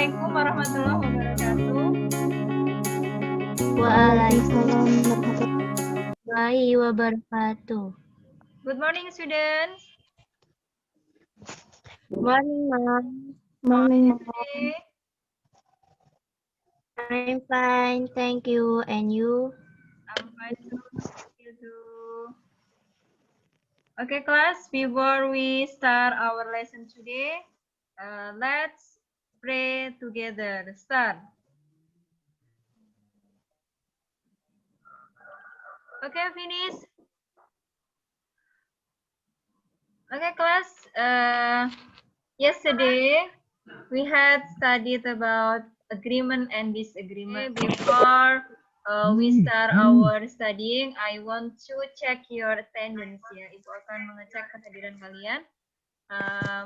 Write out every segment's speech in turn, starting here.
Assalamualaikum warahmatullahi wabarakatuh. Waalaikumsalam warahmatullahi wabarakatuh. Good morning, students. Good morning, Mom. Morning, today. I'm fine, thank you. And you? I'm fine too. Thank you too. Okay, class. Before we start our lesson today, let's pray together. Start. Okay, finish. Okay, class. Yesterday we had studied about agreement and disagreement. Before we start our studying, I want to check your attendance ya. Ibu akan mengecek kehadiran kalian.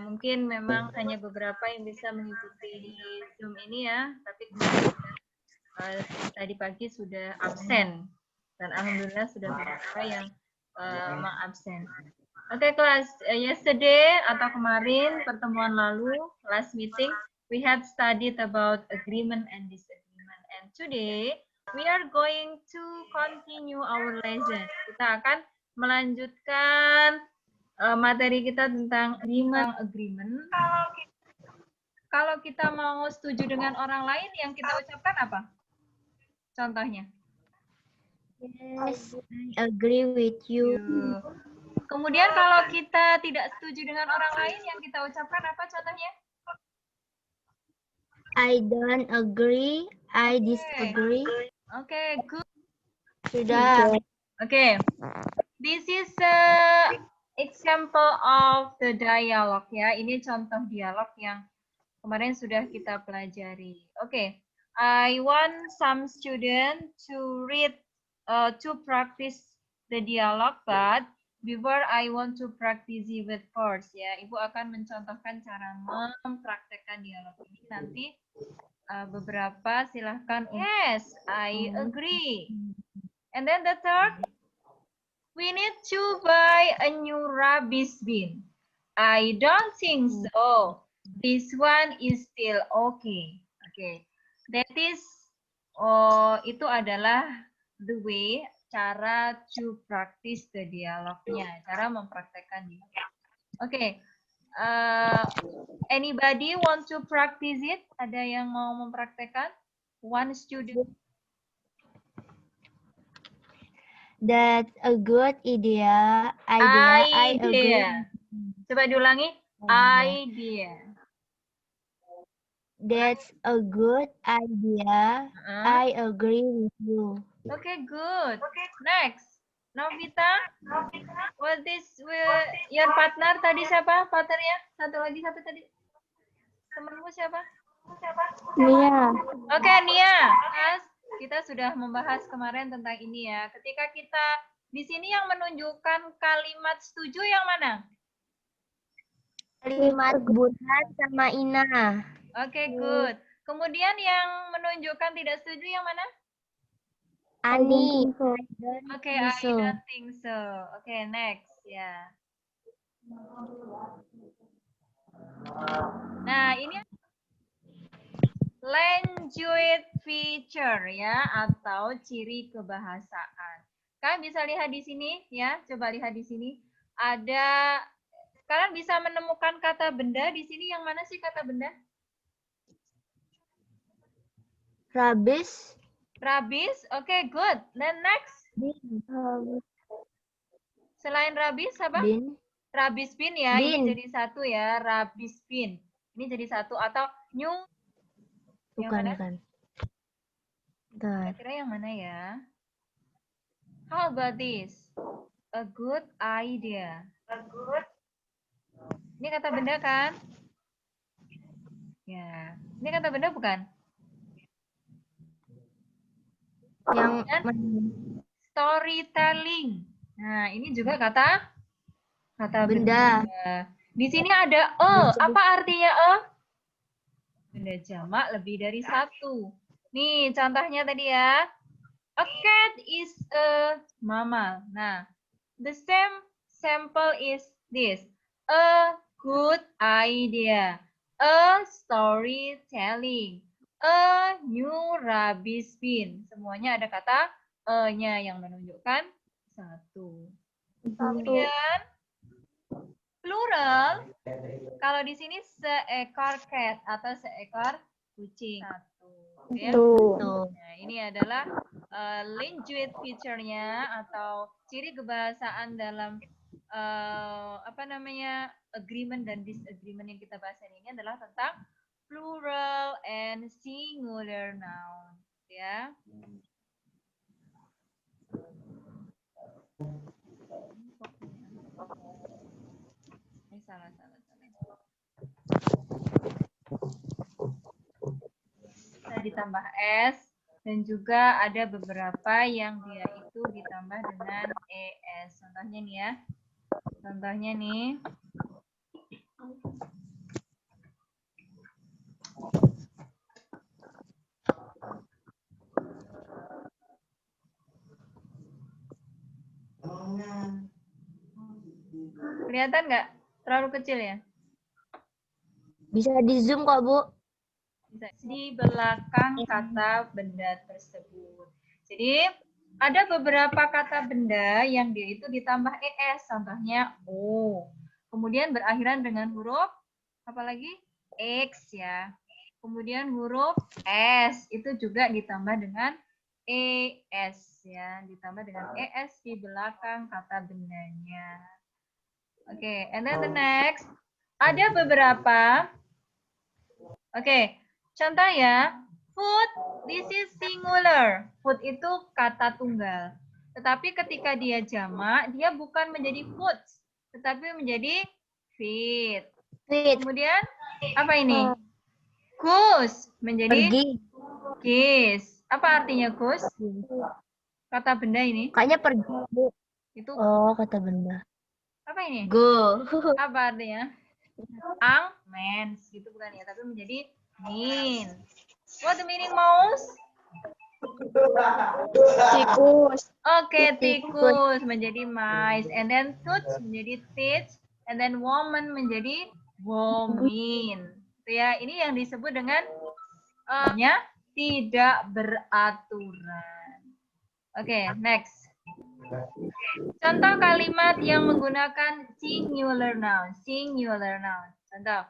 Mungkin memang hanya beberapa yang bisa mengikuti di Zoom ini ya, tapi tadi pagi sudah absen dan alhamdulillah sudah beberapa yang mengabsen. Oke, kelas. Yesterday atau kemarin pertemuan lalu, last meeting, we had studied about agreement and disagreement. And today we are going to continue our lesson. Kita akan melanjutkan materi kita tentang agreement. Kalau kita mau setuju dengan orang lain, yang kita ucapkan apa? Contohnya. Yes, I agree with you. Kemudian kalau kita tidak setuju dengan orang lain, yang kita ucapkan apa contohnya? I don't agree. I disagree. Okay, good. Sudah. Okay. This is a example of the dialogue ya. Ini contoh dialog yang kemarin sudah kita pelajari. Okay. I want some student to read to practice the dialogue, but before I want to practice it with first ya, Ibu akan mencontohkan cara mempraktekkan dialog ini nanti. Beberapa silahkan. Yes, I agree. And then the third, we need to buy a new rubbish bin. I don't think so. This one is still okay. Okay, that is, itu adalah the way, cara to practice the dialognya, cara mempraktekkan dialog. Okay, anybody want to practice it? Ada yang mau mempraktekkan? One student. That's a good idea. I agree. Coba diulangi. Idea. That's a good idea. I agree with you. Okay, good. Next, Novita. What is your partner tadi siapa? Partnernya? Satu lagi siapa tadi? Temenmu siapa? Nia. Oke, Nia. Mas, kita sudah membahas kemarin tentang ini ya. Ketika kita di sini yang menunjukkan kalimat setuju yang mana? Kalimat Bulan sama Ina. Oke, good. Kemudian yang menunjukkan tidak setuju yang mana? Ani. Oke, I don't think so. Oke, next ya. Nah, ini language feature ya, atau ciri kebahasaan. Kalian bisa lihat di sini ya, coba lihat di sini. Ada, kalian bisa menemukan kata benda di sini. Yang mana sih kata benda? Rubbish. Rubbish, oke, good. Then next. Selain rubbish apa? Bin. Rubbish bin ya, Bin. ini jadi satu ya, rubbish bin. Ini jadi satu, atau new. Yang mana? Bukan. Kira-kira yang mana ya? How about this? A good idea. Ini kata benda kan? Ya, ini kata benda bukan? Yang storytelling. Nah, ini juga kata benda. Di sini ada Apa artinya Benda jamak lebih dari satu. Nih, contohnya tadi ya. A cat is a mammal. Nah, the same sample is this. A good idea. A storytelling. A new rubbish bin. Semuanya ada kata e-nya yang menunjukkan satu. Kemudian plural. Kalau di sini seekor cat atau seekor kucing. Satu. Ya. Nah, ini adalah language feature-nya atau ciri kebahasaan dalam agreement dan disagreement yang kita bahas ini adalah tentang plural and singular noun, ya. Ini salah. Bisa ditambah s dan juga ada beberapa yang dia itu ditambah dengan es. Contohnya nih ya. Contohnya nih. Kelihatan nggak? Terlalu kecil ya? Bisa di zoom kok, Bu. Bisa di belakang kata benda tersebut. Jadi ada beberapa kata benda yang dia itu ditambah es. Contohnya O. Kemudian berakhiran dengan huruf apa lagi? X ya. Kemudian huruf S itu juga ditambah dengan ES ya. Ditambah dengan ES di belakang kata bendanya. Oke, and then the next. Ada beberapa. Oke, contoh ya. Food, this is singular. Food itu kata tunggal. Tetapi ketika dia jamak, dia bukan menjadi foods, tetapi menjadi feed. Kemudian, apa ini? Goose, menjadi geese. Apa artinya goose? Kata benda ini. Kayaknya pergi, Bu. Itu Oh, kata benda. apa ini? Go. Apa artinya? Mens, gitu bukan ya, tapi menjadi mean. What the meaning, mouse? Tikus. Oke, tikus menjadi mice, and then tooth menjadi teeth, and then woman menjadi womin. Ya, ini yang disebut dengan tidak beraturan. Oke, next. Contoh kalimat yang menggunakan singular noun. Singular noun. Contoh.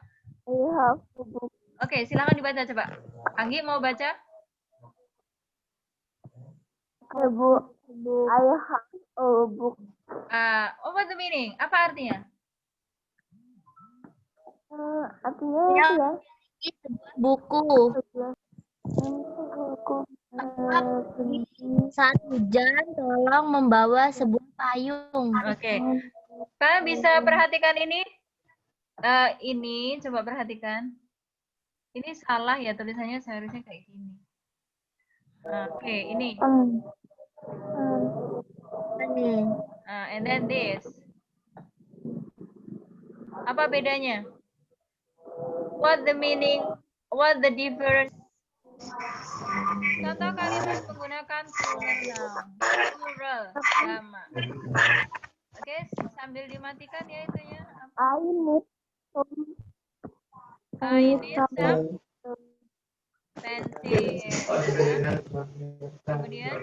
Oke, silakan dibaca coba. Anggi mau baca? Bu, I have a book. What the meaning? Apa artinya? Artinya ya. Buku. Saat hujan, tolong membawa sebuah payung. Oke. Kalian bisa perhatikan ini? Ini coba perhatikan. Ini salah ya tulisannya, seharusnya kayak gini. Oke, ini. And then this. Apa bedanya? What the meaning? What the difference? Contoh kalimat menggunakan plural noun. Plural, sama. Oke, sambil dimatikan ya itunya. I need some pensil. Kemudian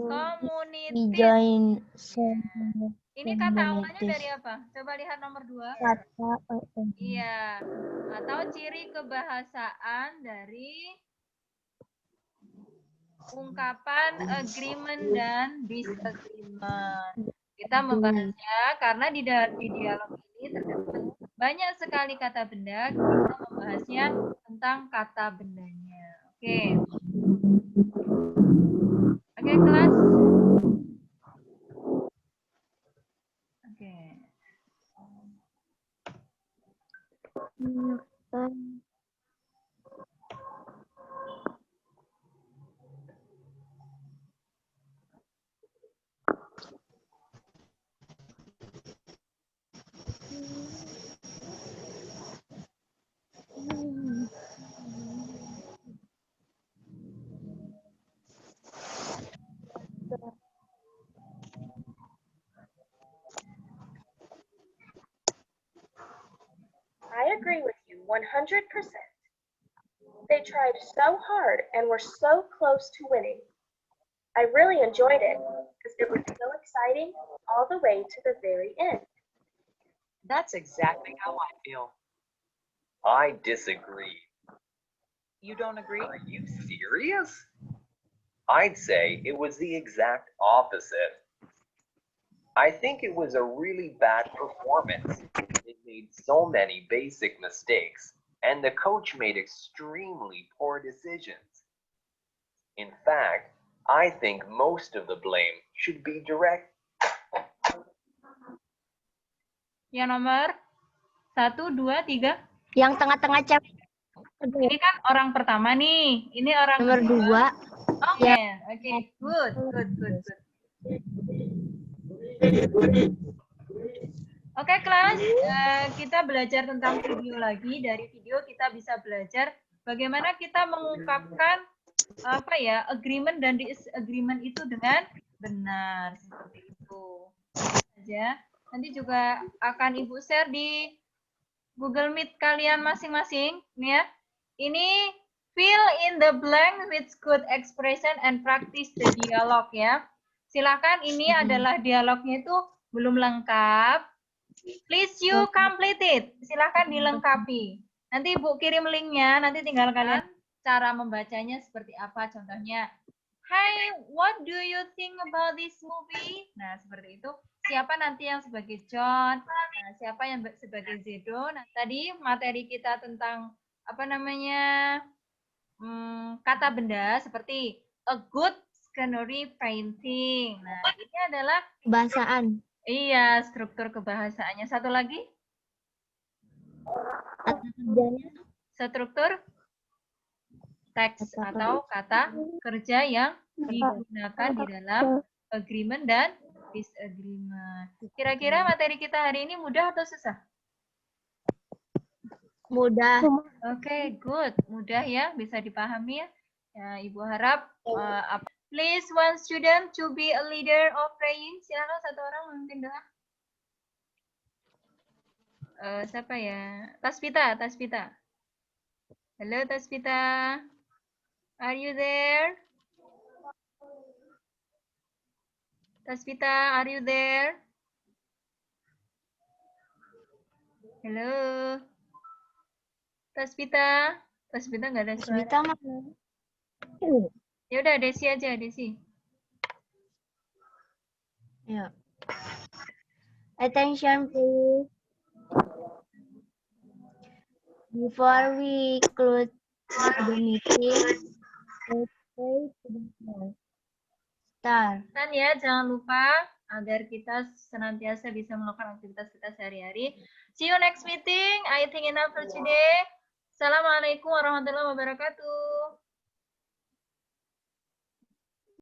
community. Ini kata awalnya dari apa? Coba lihat nomor 2. Iya. Atau ciri kebahasaan dari ungkapan agreement dan disagreement. Kita membahasnya karena di dialog ini terdapat banyak sekali kata benda, kita membahasnya tentang kata bendanya. Oke. Oke, kelas. Oke. agree with you 100%. They tried so hard and were so close to winning. I really enjoyed it because it was so exciting all the way to the very end. That's exactly how I feel. I disagree. You don't agree? Are you serious? I'd say it was the exact opposite. I think it was a really bad performance. It made so many basic mistakes, and the coach made extremely poor decisions. In fact, I think most of the blame should be direct. Yang nomor 1, 2, 3. Yang tengah-tengah cewek. Ini kan orang pertama nih. Ini orang Nomor kedua. 2. Oke, oke, good. Oke, kelas, kita belajar tentang video lagi. Dari video kita bisa belajar bagaimana kita mengungkapkan agreement dan disagreement itu dengan benar, seperti itu. Saja. Nanti juga akan Ibu share di Google Meet kalian masing-masing, nih ya. Ini fill in the blank with good expression and practice the dialogue ya. Silakan, ini adalah dialognya itu belum lengkap. Please you complete it. Silakan dilengkapi. Nanti Ibu kirim linknya, nanti tinggal kalian cara membacanya seperti apa. Contohnya, hi, what do you think about this movie? Nah, seperti itu. Siapa nanti yang sebagai John? Nah, siapa yang sebagai Zedo? Nah, tadi materi kita tentang kata benda seperti a good scenery painting. Nah, ini adalah Bahasaan. iya, struktur kebahasaannya. Satu lagi? Struktur teks atau kata kerja yang digunakan di dalam agreement dan disagreement. Kira-kira materi kita hari ini mudah atau susah? Mudah. Oke, good. Mudah ya, bisa dipahami ya. Ibu harap please one student to be a leader of praying. Silakan satu orang memimpin doa. Siapa ya? Tasvita. Halo Tasvita. Are you there? Tasvita, are you there? Halo. Tasvita nggak ada suara. Tasvita mana? Ya udah, Desi aja, Desi. Ya. Attention please. Before we close the meeting, let's pray to the Lord. Dan ya, jangan lupa agar kita senantiasa bisa melakukan aktivitas kita sehari-hari. See you next meeting. I think enough for today. Assalamualaikum warahmatullahi wabarakatuh.